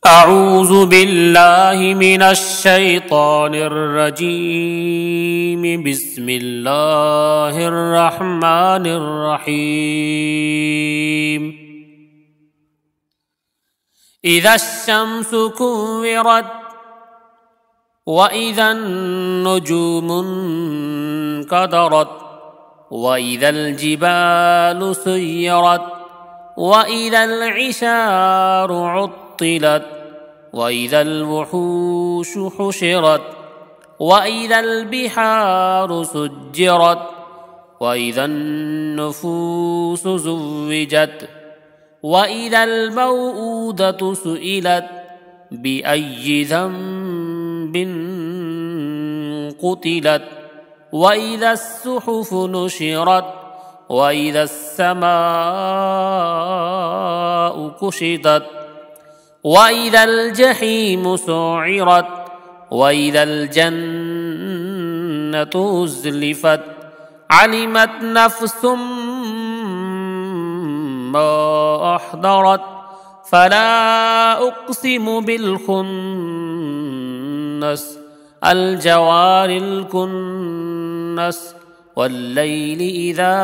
أعوذ بالله من الشيطان الرجيم. بسم الله الرحمن الرحيم. إذا الشمس كورت وإذا النجوم انكدرت وإذا الجبال سيرت وإذا العشار عطلت وإذا الوحوش حشرت وإذا البحار سجرت وإذا النفوس زوجت وإذا الموءودة سئلت بأي ذنب قتلت وإذا الصحف نشرت وإذا السماء كشطت وإذا الجحيم سعرت وإذا الجنة أزلفت علمت نفس ما أحضرت فلا أقسم بالخنس الجوار الكنس والليل إذا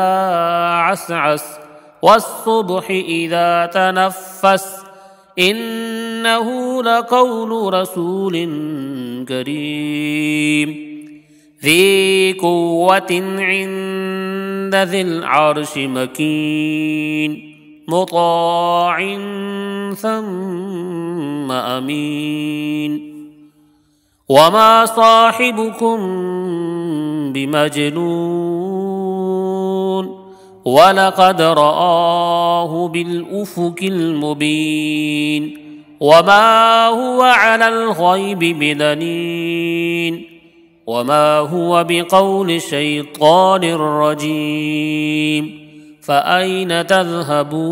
عسعس والصبح إذا تنفس إنه لقول رسول كريم ذي قوة عند ذي العرش مكين مطاع ثم أمين وما صاحبكم بمجنون ولقد رآه بالأفق المبين وما هو على الغيب بدنين وما هو بقول شيطان رجيم فأين تذهبون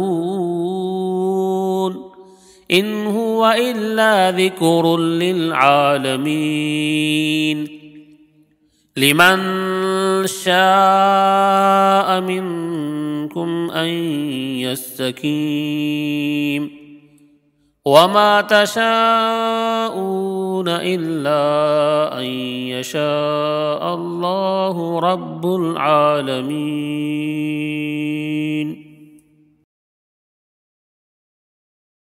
إن هو إلا ذكر للعالمين لمن شاء منكم أن يستقيم وما تشاءون إلا أن يشاء الله رب العالمين.